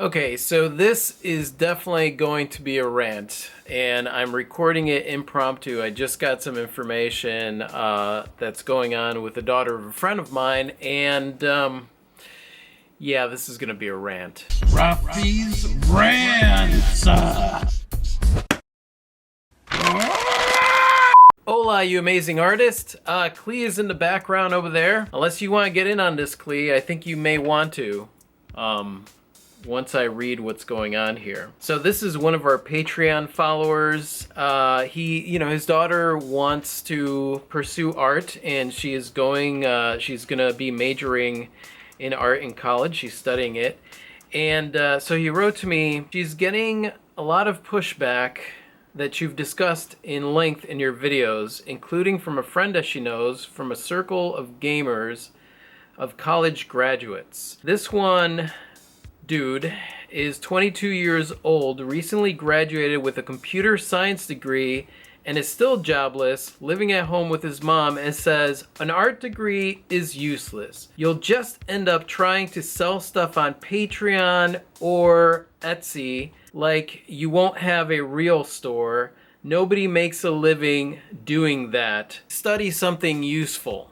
Okay, so this is definitely going to be a rant, and I'm recording it impromptu. I just got some information that's going on with the daughter of a friend of mine, and yeah, this is going to be a rant. Rafi's rants. Hola, you amazing artist. Klee is in the background over there. Unless you want to get in on this, Klee, I think you may want to. Once I read what's going on here. So this is one of our Patreon followers. His daughter wants to pursue art, and she's gonna be majoring in art in college. She's studying it. And so he wrote to me, she's getting a lot of pushback that you've discussed in length in your videos, including from a friend that she knows from a circle of gamers of college graduates. This one dude is 22 years old, recently graduated with a computer science degree, and is still jobless, living at home with his mom, and says an art degree is useless. You'll just end up trying to sell stuff on Patreon or Etsy, like you won't have a real store. Nobody makes a living doing that. Study something useful.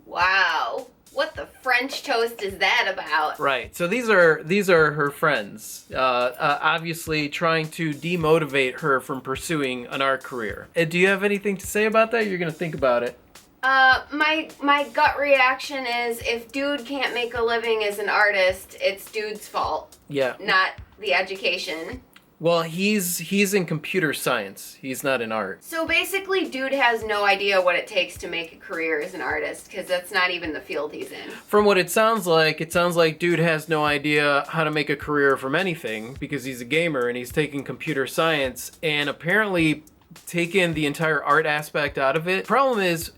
Wow. What the French toast is that about? Right. So these are her friends, obviously trying to demotivate her from pursuing an art career. Do you have anything to say about that? You're gonna think about it. My gut reaction is if dude can't make a living as an artist, it's dude's fault. Yeah. Not the education. Well, he's in computer science. He's not in art. So basically, dude has no idea what it takes to make a career as an artist, because that's not even the field he's in. From what it sounds like dude has no idea how to make a career from anything, because he's a gamer and he's taking computer science and apparently taken the entire art aspect out of it. Problem is,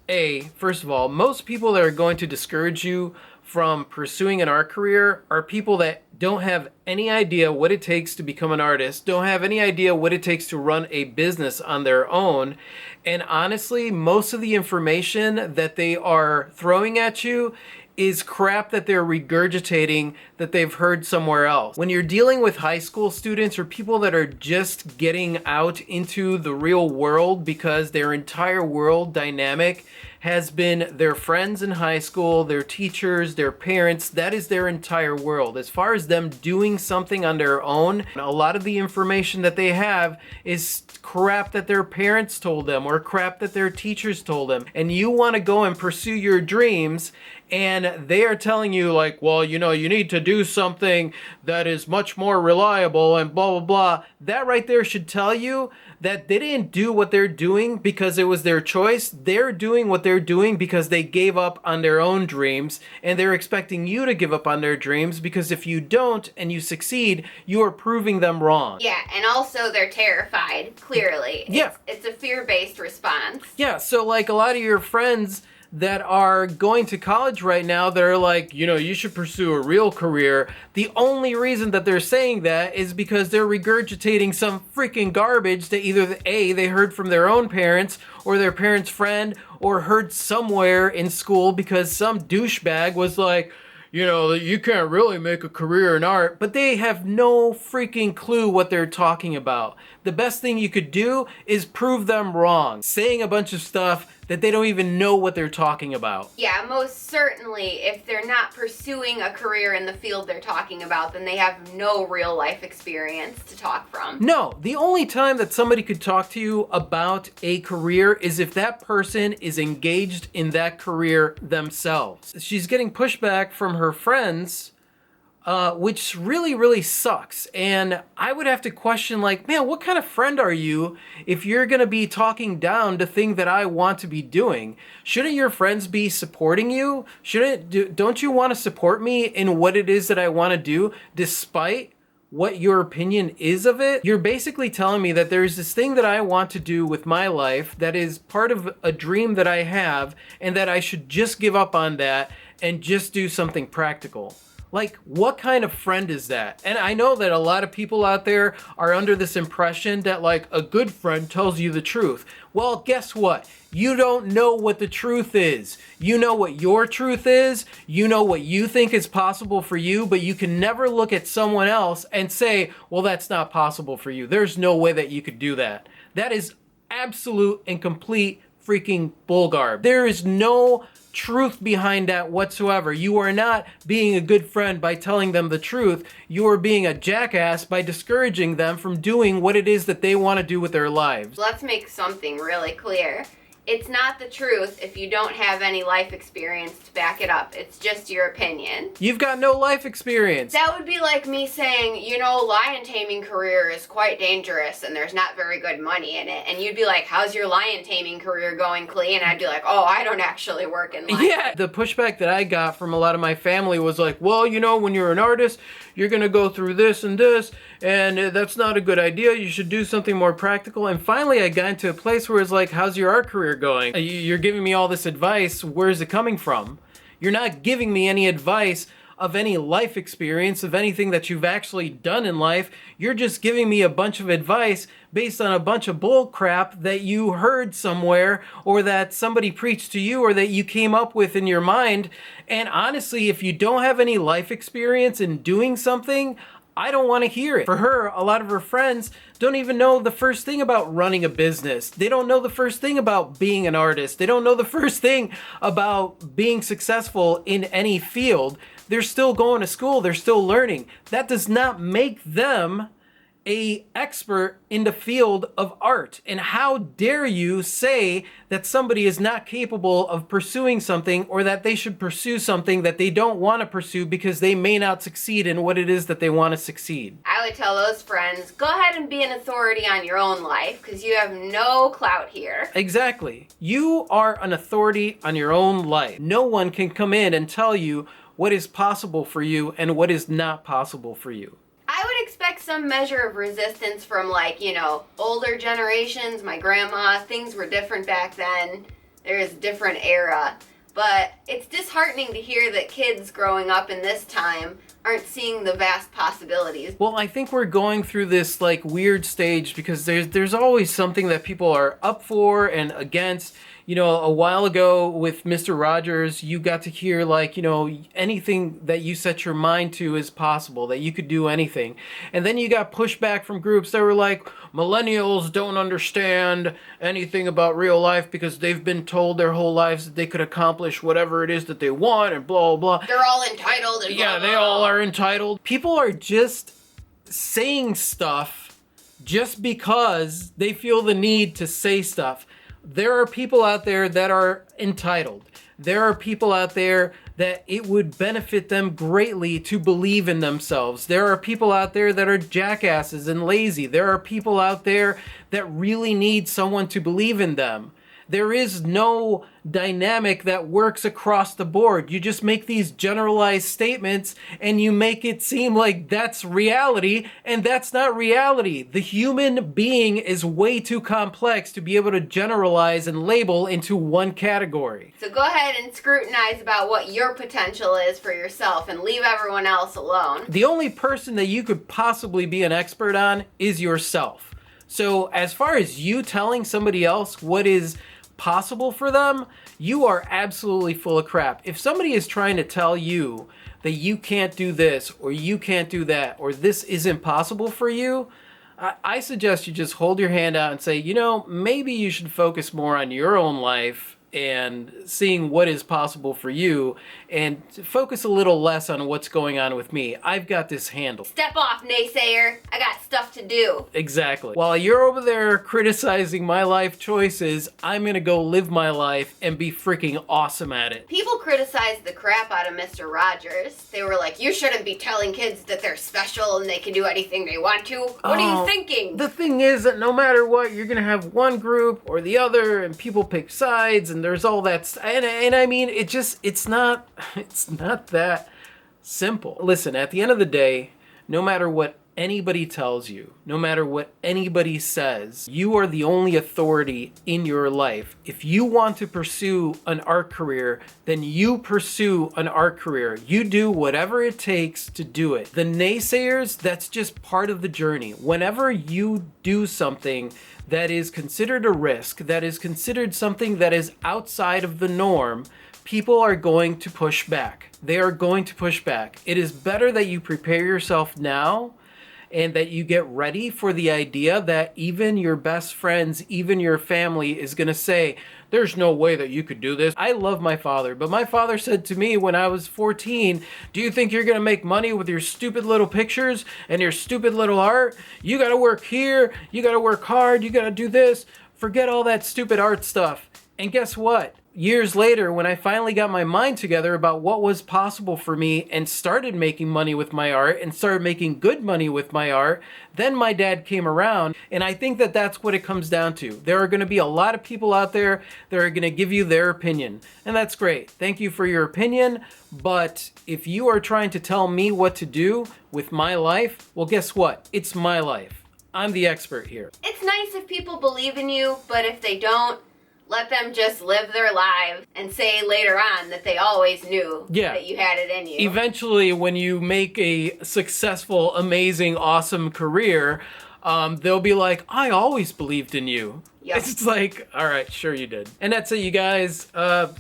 first of all, most people that are going to discourage you from pursuing an art career are people that don't have any idea what it takes to become an artist, don't have any idea what it takes to run a business on their own. And honestly, most of the information that they are throwing at you is crap that they're regurgitating that they've heard somewhere else. When you're dealing with high school students or people that are just getting out into the real world because their entire world dynamic has been their friends in high school, their teachers, their parents, that is their entire world. As far as them doing something on their own, a lot of the information that they have is crap that their parents told them or crap that their teachers told them. And you want to go and pursue your dreams, and they are telling you like, well, you need to do something that is much more reliable and blah, blah, blah. That right there should tell you that they didn't do what they're doing because it was their choice. They're doing what they're doing because they gave up on their own dreams, and they're expecting you to give up on their dreams because if you don't and you succeed, you are proving them wrong. Yeah, and also they're terrified, clearly. It's a fear-based response. Yeah, so like a lot of your friends that are going to college right now, they're like, you should pursue a real career. The only reason that they're saying that is because they're regurgitating some freaking garbage that either they heard from their own parents or their parents' friend or heard somewhere in school because some douchebag was like, you can't really make a career in art, but they have no freaking clue what they're talking about. The best thing you could do is prove them wrong, saying a bunch of stuff that they don't even know what they're talking about. Yeah, most certainly, if they're not pursuing a career in the field they're talking about, then they have no real life experience to talk from. No, the only time that somebody could talk to you about a career is if that person is engaged in that career themselves. She's getting pushback from her friends, which really, really sucks. And I would have to question, like, man, what kind of friend are you if you're going to be talking down the thing that I want to be doing? Shouldn't your friends be supporting you? Don't you want to support me in what it is that I want to do, despite what your opinion is of it? You're basically telling me that there's this thing that I want to do with my life that is part of a dream that I have, and that I should just give up on that and just do something practical. Like, what kind of friend is that? And I know that a lot of people out there are under this impression that, like, a good friend tells you the truth. Well, guess what? You don't know what the truth is. You know what your truth is. You know what you think is possible for you, but you can never look at someone else and say, well, that's not possible for you. There's no way that you could do that. That is absolute and complete freaking bullgarb. There is no truth behind that whatsoever. You are not being a good friend by telling them the truth. You are being a jackass by discouraging them from doing what it is that they want to do with their lives. Let's make something really clear. It's not the truth if you don't have any life experience to back it up. It's just your opinion. You've got no life experience. That would be like me saying, you know, lion taming career is quite dangerous and there's not very good money in it. And you'd be like, how's your lion taming career going, Klee? And I'd be like, oh, I don't actually work in lion. Yeah, the pushback that I got from a lot of my family was like, well, you know, when you're an artist, you're going to go through this, and that's not a good idea. You should do something more practical. And finally, I got into a place where it's like, how's your art career going? You're giving me all this advice. Where's it coming from? You're not giving me any advice of any life experience, of anything that you've actually done in life. You're just giving me a bunch of advice based on a bunch of bull crap that you heard somewhere, or that somebody preached to you, or that you came up with in your mind. And honestly, if you don't have any life experience in doing something, I don't want to hear it. For her, a lot of her friends don't even know the first thing about running a business. They don't know the first thing about being an artist. They don't know the first thing about being successful in any field. They're still going to school. They're still learning. That does not make them an expert in the field of art. And how dare you say that somebody is not capable of pursuing something, or that they should pursue something that they don't want to pursue because they may not succeed in what it is that they want to succeed. I would tell those friends, go ahead and be an authority on your own life because you have no clout here. Exactly. You are an authority on your own life. No one can come in and tell you what is possible for you and what is not possible for you. I would expect some measure of resistance from, like, you know, older generations, my grandma. Things were different back then. There is a different era. But it's disheartening to hear that kids growing up in this time aren't seeing the vast possibilities. Well, I think we're going through this, like, weird stage because there's always something that people are up for and against. You know, a while ago with Mr. Rogers, you got to hear, like, you know, anything that you set your mind to is possible, that you could do anything. And then you got pushback from groups that were like, millennials don't understand anything about real life because they've been told their whole lives that they could accomplish whatever it is that they want and blah, blah, blah. They're all entitled and blah, Yeah, blah, they all are entitled. People are just saying stuff just because they feel the need to say stuff. There are people out there that are entitled. There are people out there that it would benefit them greatly to believe in themselves. There are people out there that are jackasses and lazy. There are people out there that really need someone to believe in them. There is no dynamic that works across the board. You just make these generalized statements and you make it seem like that's reality, and that's not reality. The human being is way too complex to be able to generalize and label into one category. So go ahead and scrutinize about what your potential is for yourself and leave everyone else alone. The only person that you could possibly be an expert on is yourself. So as far as you telling somebody else what is possible for them, you are absolutely full of crap. If somebody is trying to tell you that you can't do this, or you can't do that, or this isn't possible for you, I suggest you just hold your hand out and say, you know, maybe you should focus more on your own life and seeing what is possible for you, and focus a little less on what's going on with me. I've got this handled. Step off, naysayer. I got stuff to do. Exactly. While you're over there criticizing my life choices, I'm gonna go live my life and be freaking awesome at it. People criticized the crap out of Mr. Rogers. They were like, you shouldn't be telling kids that they're special and they can do anything they want to. What are you thinking? The thing is that no matter what, you're gonna have one group or the other, and people pick sides, and there's all that, and I mean, it's not that simple. Listen, at the end of the day, no matter what anybody tells you, no matter what anybody says, you are the only authority in your life. If you want to pursue an art career, then you pursue an art career. You do whatever it takes to do it. The naysayers, that's just part of the journey. Whenever you do something that is considered a risk, that is considered something that is outside of the norm, people are going to push back. They are going to push back. It is better that you prepare yourself now and that you get ready for the idea that even your best friends, even your family is going to say, there's no way that you could do this. I love my father, but my father said to me when I was 14, do you think you're going to make money with your stupid little pictures and your stupid little art? You got to work here. You got to work hard. You got to do this. Forget all that stupid art stuff. And guess what? Years later, when I finally got my mind together about what was possible for me and started making money with my art and started making good money with my art, then my dad came around. And I think that that's what it comes down to. There are going to be a lot of people out there that are going to give you their opinion. And that's great. Thank you for your opinion. But if you are trying to tell me what to do with my life, well, guess what? It's my life. I'm the expert here. It's nice if people believe in you, but if they don't, let them just live their lives and say later on that they always knew that you had it in you. Eventually, when you make a successful, amazing, awesome career, they'll be like, I always believed in you. Yep. It's like, all right, sure you did. And that's it, you guys.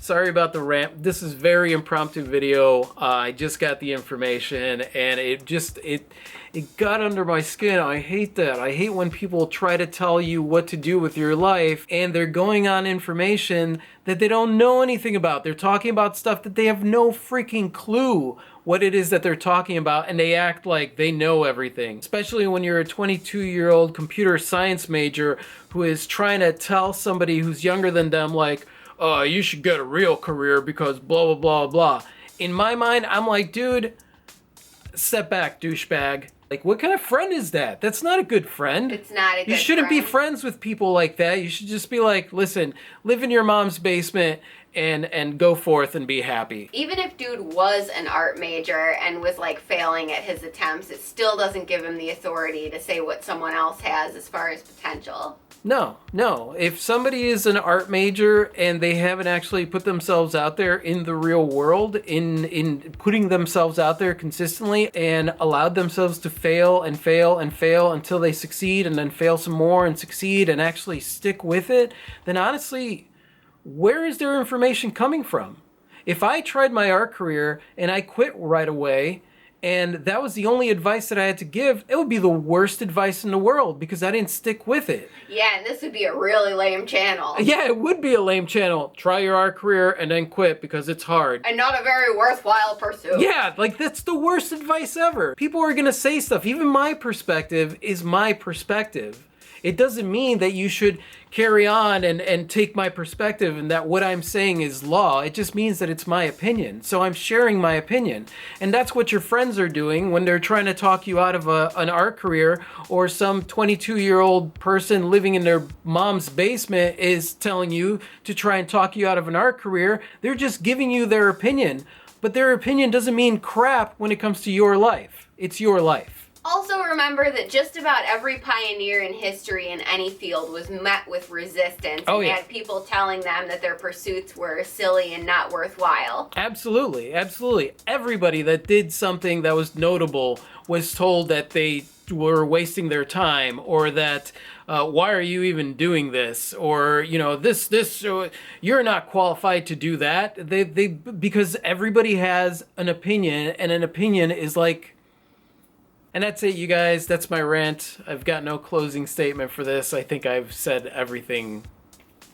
Sorry about the rant. This is very impromptu video. I just got the information and it got under my skin. I hate that. I hate when people try to tell you what to do with your life and they're going on information that they don't know anything about. They're talking about stuff that they have no freaking clue what it is that they're talking about, and they act like they know everything. Especially when you're a 22-year-old computer science major who is trying to tell somebody who's younger than them, like, you should get a real career because blah, blah, blah, blah. In my mind, I'm like, dude, step back, douchebag. Like, what kind of friend is that? That's not a good friend. It's not a good friend. You shouldn't be friends with people like that. You should just be like, listen, live in your mom's basement and go forth and be happy. Even if dude was an art major and was like failing at his attempts, it still doesn't give him the authority to say what someone else has as far as potential. No. If somebody is an art major and they haven't actually put themselves out there in the real world, in putting themselves out there consistently and allowed themselves to fail and fail and fail until they succeed and then fail some more and succeed and actually stick with it, then honestly, where is their information coming from? If I tried my art career and I quit right away and that was the only advice that I had to give, it would be the worst advice in the world because I didn't stick with it. Yeah, and this would be a really lame channel. Yeah, it would be a lame channel. Try your art career and then quit because it's hard. And not a very worthwhile pursuit. Yeah, like that's the worst advice ever. People are going to say stuff. Even my perspective is my perspective. It doesn't mean that you should carry on and take my perspective and that what I'm saying is law. It just means that it's my opinion. So I'm sharing my opinion. And that's what your friends are doing when they're trying to talk you out of an art career, or some 22-year-old person living in their mom's basement is telling you to try and talk you out of an art career. They're just giving you their opinion. But their opinion doesn't mean crap when it comes to your life. It's your life. Also remember that just about every pioneer in history in any field was met with resistance and had people telling them that their pursuits were silly and not worthwhile. Absolutely. Everybody that did something that was notable was told that they were wasting their time, or that why are you even doing this, or this you're not qualified to do that. They because everybody has an opinion, and an opinion is like. And that's it, you guys. That's my rant. I've got no closing statement for this. I think I've said everything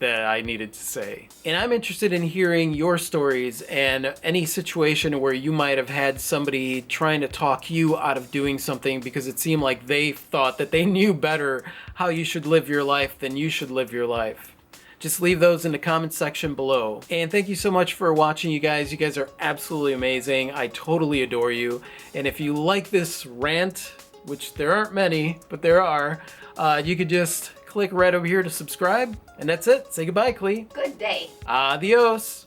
that I needed to say. And I'm interested in hearing your stories and any situation where you might have had somebody trying to talk you out of doing something because it seemed like they thought that they knew better how you should live your life than you should live your life. Just leave those in the comment section below. And thank you so much for watching, you guys. You guys are absolutely amazing. I totally adore you. And if you like this rant, which there aren't many, but there are, you could just click right over here to subscribe. And that's it. Say goodbye, Klee. Good day. Adios.